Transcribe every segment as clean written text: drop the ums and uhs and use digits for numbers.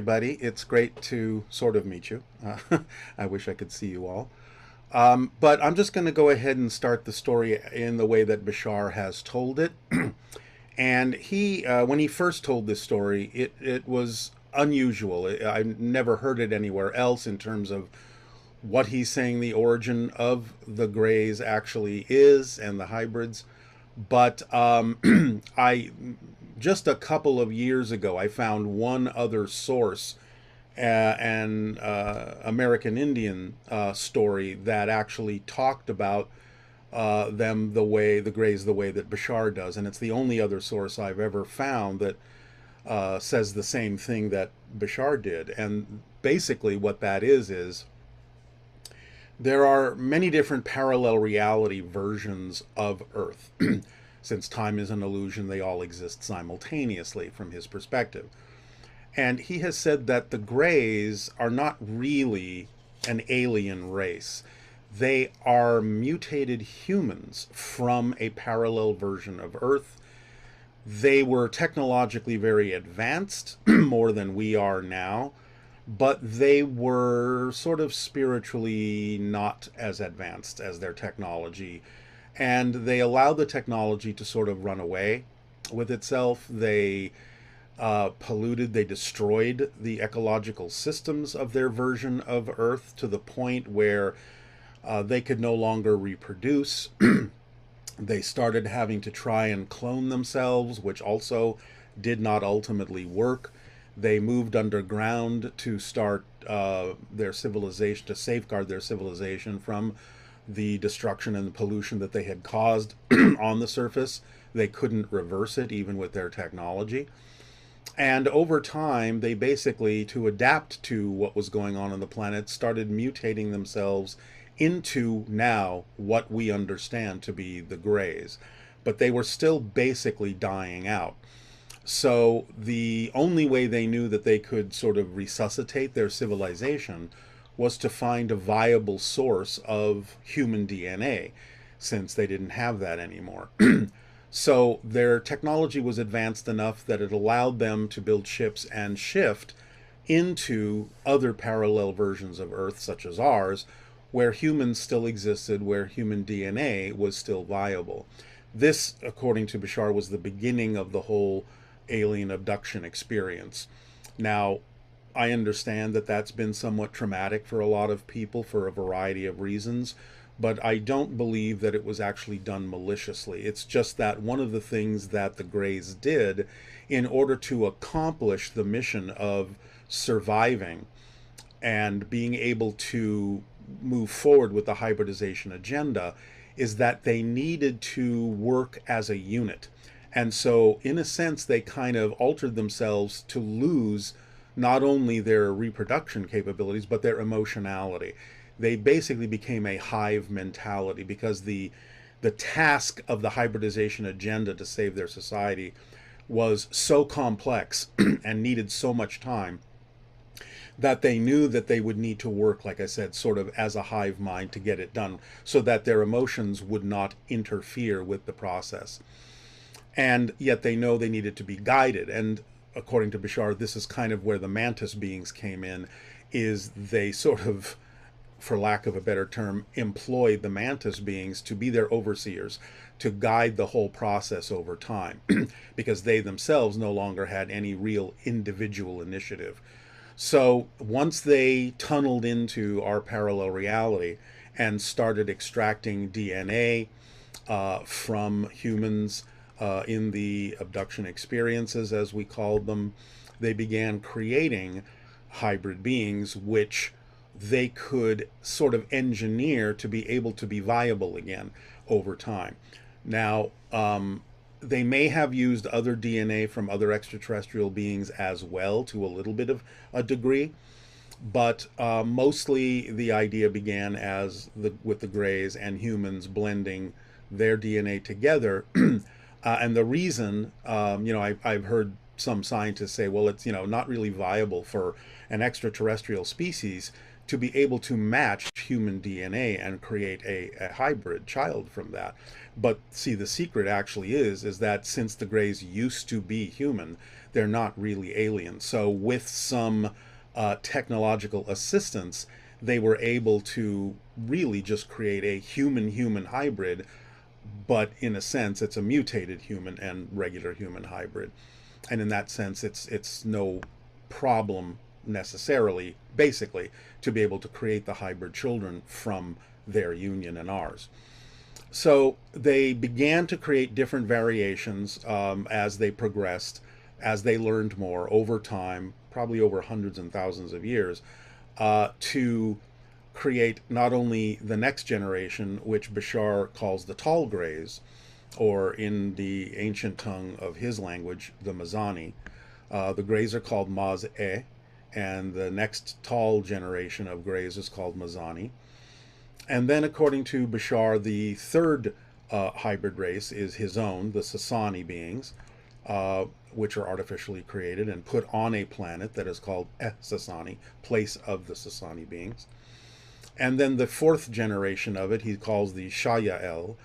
everybody. It's great to sort of meet you. I wish I could see you all. But I'm just going to go ahead and start the story in the way that Bashar has told it. And when he first told this story, it was unusual. I've never heard it anywhere else in terms of what he's saying the origin of the Greys actually is and the hybrids. But I just a couple of years ago, I found one other source, an American Indian story that actually talked about the Greys the way that Bashar does, and it's the only other source I've ever found that says the same thing that Bashar did. And basically, what that is there are many different parallel reality versions of Earth. Since time is an illusion, they all exist simultaneously from his perspective. And he has said that the Greys are not really an alien race. They are mutated humans from a parallel version of Earth. They were technologically very advanced, more than we are now, but they were sort of spiritually not as advanced as their technology. And they allowed the technology to sort of run away with itself. They polluted, they destroyed the ecological systems of their version of Earth to the point where they could no longer reproduce. They started having to try and clone themselves, which also did not ultimately work. They moved underground to start their civilization, to safeguard their civilization from the destruction and the pollution that they had caused on the surface. They couldn't reverse it even with their technology. And over time, they basically, to adapt to what was going on the planet, started mutating themselves into now what we understand to be the Greys. But they were still basically dying out. So the only way they knew that they could sort of resuscitate their civilization was to find a viable source of human DNA, since they didn't have that anymore. So their technology was advanced enough that it allowed them to build ships and shift into other parallel versions of Earth, such as ours, where humans still existed, where human DNA was still viable. This, according to Bashar, was the beginning of the whole alien abduction experience. Now, I understand that that's been somewhat traumatic for a lot of people for a variety of reasons, but I don't believe that it was actually done maliciously. It's just that one of the things that the Greys did in order to accomplish the mission of surviving and being able to move forward with the hybridization agenda is that they needed to work as a unit. And so, in a sense, they kind of altered themselves to lose not only their reproduction capabilities, but their emotionality. They basically became a hive mentality because the task of the hybridization agenda to save their society was so complex and needed so much time that they knew that they would need to work, like I said, sort of as a hive mind to get it done, so that their emotions would not interfere with the process. And yet they know they needed to be guided. And according to Bashar, this is kind of where the mantis beings came in, is they sort of, for lack of a better term, employed the mantis beings to be their overseers, to guide the whole process over time, because they themselves no longer had any real individual initiative. So once they tunneled into our parallel reality and started extracting DNA from humans in the abduction experiences, as we called them, they began creating hybrid beings which they could sort of engineer to be able to be viable again over time. Now, they may have used other DNA from other extraterrestrial beings as well, to a little bit of a degree, but mostly the idea began with the Greys and humans blending their DNA together. And the reason, I've heard some scientists say, well, it's, not really viable for an extraterrestrial species to be able to match human DNA and create a hybrid child from that. But see, the secret actually is that since the Greys used to be human, they're not really alien. So with some technological assistance, they were able to really just create a human-human hybrid, but in a sense, it's a mutated human and regular human hybrid. And in that sense, it's no problem necessarily, basically, to be able to create the hybrid children from their union and ours. So they began to create different variations as they progressed, as they learned more over time, probably over hundreds and thousands of years, to create not only the next generation, which Bashar calls the tall Greys, or in the ancient tongue of his language, the Mazani. The Greys are called Maz-e, and the next tall generation of Greys is called Mazani. And then, according to Bashar, the third hybrid race is his own, the Sasani beings, which are artificially created and put on a planet that is called Sasani, place of the Sasani beings. And then the fourth generation of it he calls the Shayael,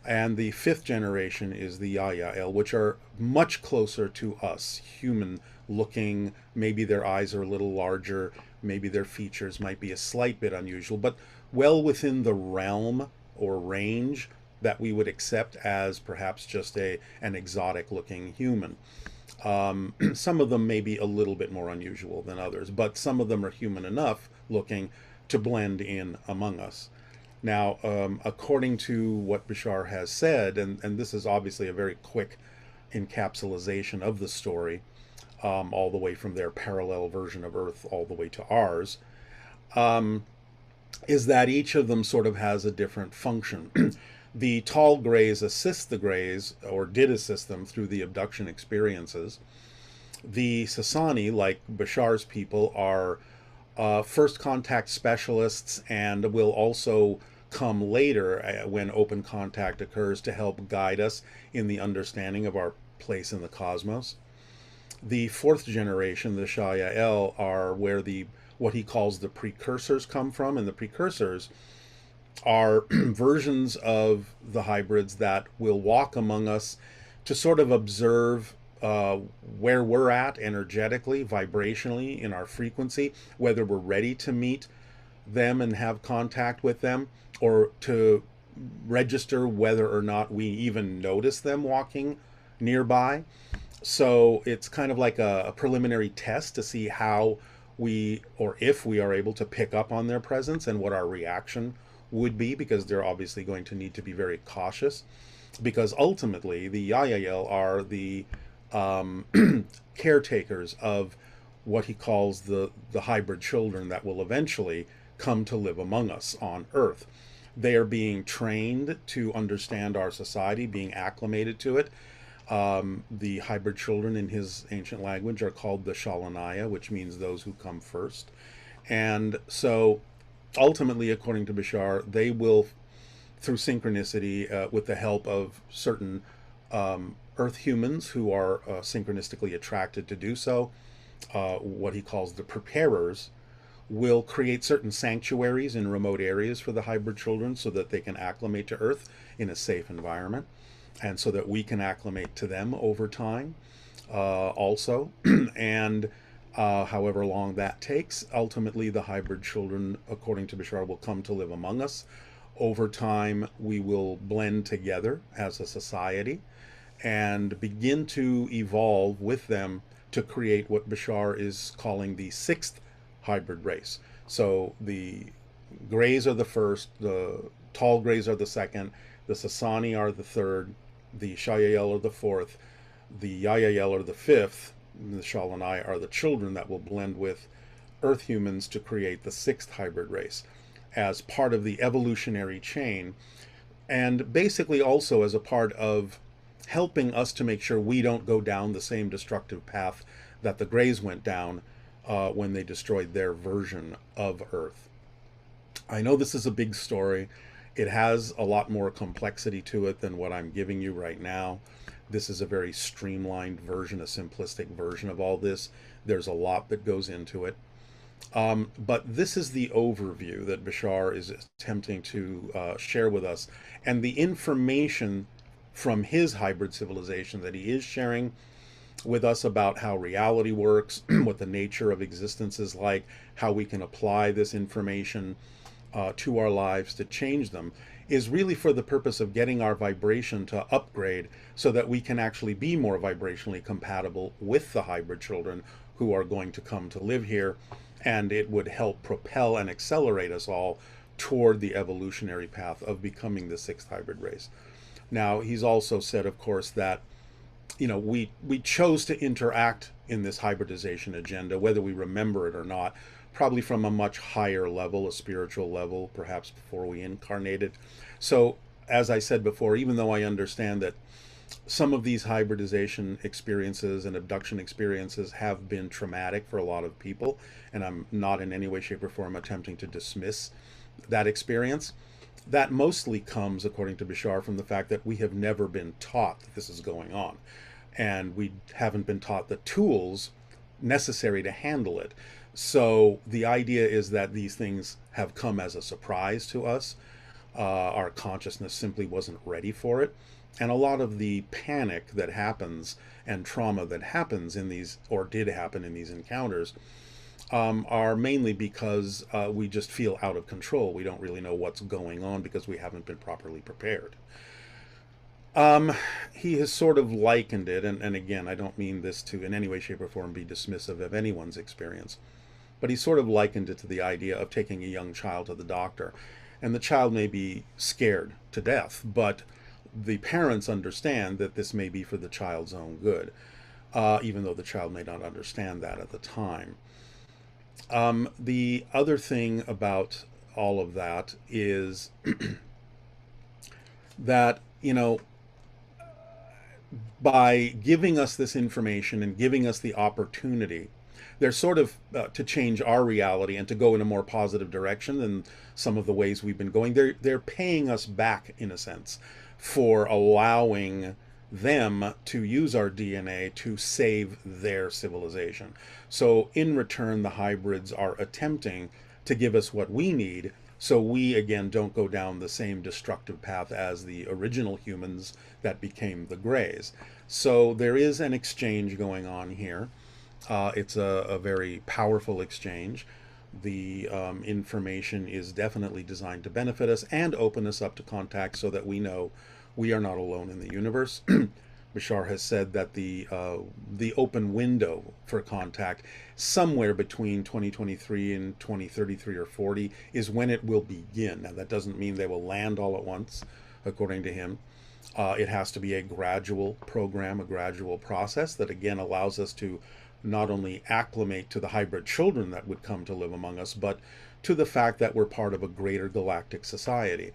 and the fifth generation is the Yayael, which are much closer to us, human looking. Maybe their eyes are a little larger, maybe their features might be a slight bit unusual, but well within the realm or range that we would accept as perhaps just an exotic looking human. Some of them may be a little bit more unusual than others, but some of them are human enough looking to blend in among us. Now, according to what Bashar has said, and this is obviously a very quick encapsulation of the story, all the way from their parallel version of Earth all the way to ours, is that each of them sort of has a different function. The tall Greys assist the Greys, or did assist them through the abduction experiences. The Sasani, like Bashar's people, are first contact specialists and will also come later when open contact occurs to help guide us in the understanding of our place in the cosmos. The fourth generation, the Shayael, are where what he calls the precursors come from, and the precursors are versions of the hybrids that will walk among us to sort of observe where we're at energetically, vibrationally, in our frequency, whether we're ready to meet them and have contact with them, or to register whether or not we even notice them walking nearby. So it's kind of like a preliminary test to see how we, or if we are able to pick up on their presence and what our reaction would be, because they're obviously going to need to be very cautious, because ultimately the Yayael are the caretakers of what he calls the hybrid children that will eventually come to live among us on Earth. They are being trained to understand our society, being acclimated to it. The hybrid children in his ancient language are called the Shalanaya, which means those who come first. And so ultimately, according to Bashar, they will, through synchronicity, with the help of certain Earth humans who are synchronistically attracted to do so, what he calls the preparers, will create certain sanctuaries in remote areas for the hybrid children so that they can acclimate to Earth in a safe environment, and so that we can acclimate to them over time also. And however long that takes, ultimately the hybrid children, according to Bashar, will come to live among us. Over time, we will blend together as a society and begin to evolve with them to create what Bashar is calling the sixth hybrid race. So the Greys are the first, the tall Greys are the second, the Sasani are the third, the Shayael are the fourth, the Yayael are the fifth, and the Shalanai are the children that will blend with Earth humans to create the sixth hybrid race as part of the evolutionary chain, and basically also as a part of helping us to make sure we don't go down the same destructive path that the Greys went down when they destroyed their version of Earth. I know this is a big story. It has a lot more complexity to it than what I'm giving you right now. This is a very streamlined version, a simplistic version of all this. There's a lot that goes into it. But this is the overview that Bashar is attempting to share with us, and the information from his hybrid civilization that he is sharing with us about how reality works, what the nature of existence is like, how we can apply this information to our lives to change them, is really for the purpose of getting our vibration to upgrade so that we can actually be more vibrationally compatible with the hybrid children who are going to come to live here. And it would help propel and accelerate us all toward the evolutionary path of becoming the sixth hybrid race. Now, he's also said, of course, that we chose to interact in this hybridization agenda, whether we remember it or not, probably from a much higher level, a spiritual level, perhaps before we incarnated. So, as I said before, even though I understand that some of these hybridization experiences and abduction experiences have been traumatic for a lot of people, and I'm not in any way, shape, or form attempting to dismiss that experience, that mostly comes, according to Bashar, from the fact that we have never been taught that this is going on. And we haven't been taught the tools necessary to handle it. So the idea is that these things have come as a surprise to us. Our consciousness simply wasn't ready for it. And a lot of the panic that happens and trauma that happens in these, or did happen in these encounters, are mainly because we just feel out of control. We don't really know what's going on because we haven't been properly prepared. He has sort of likened it, and again, I don't mean this to in any way, shape, or form be dismissive of anyone's experience, but he sort of likened it to the idea of taking a young child to the doctor. And the child may be scared to death, but the parents understand that this may be for the child's own good, even though the child may not understand that at the time. The other thing about all of that is that, by giving us this information and giving us the opportunity, they're sort of to change our reality and to go in a more positive direction than some of the ways we've been going. They're paying us back, in a sense, for allowing them to use our DNA to save their civilization. So in return, the hybrids are attempting to give us what we need, so we again don't go down the same destructive path as the original humans that became the Greys. So there is an exchange going on here. It's a very powerful exchange. The information is definitely designed to benefit us and open us up to contact so that we know we are not alone in the universe. Bashar has said that the open window for contact, somewhere between 2023 and 2033 or 40, is when it will begin. Now, that doesn't mean they will land all at once, according to him. It has to be a gradual program, a gradual process that, again, allows us to not only acclimate to the hybrid children that would come to live among us, but to the fact that we're part of a greater galactic society.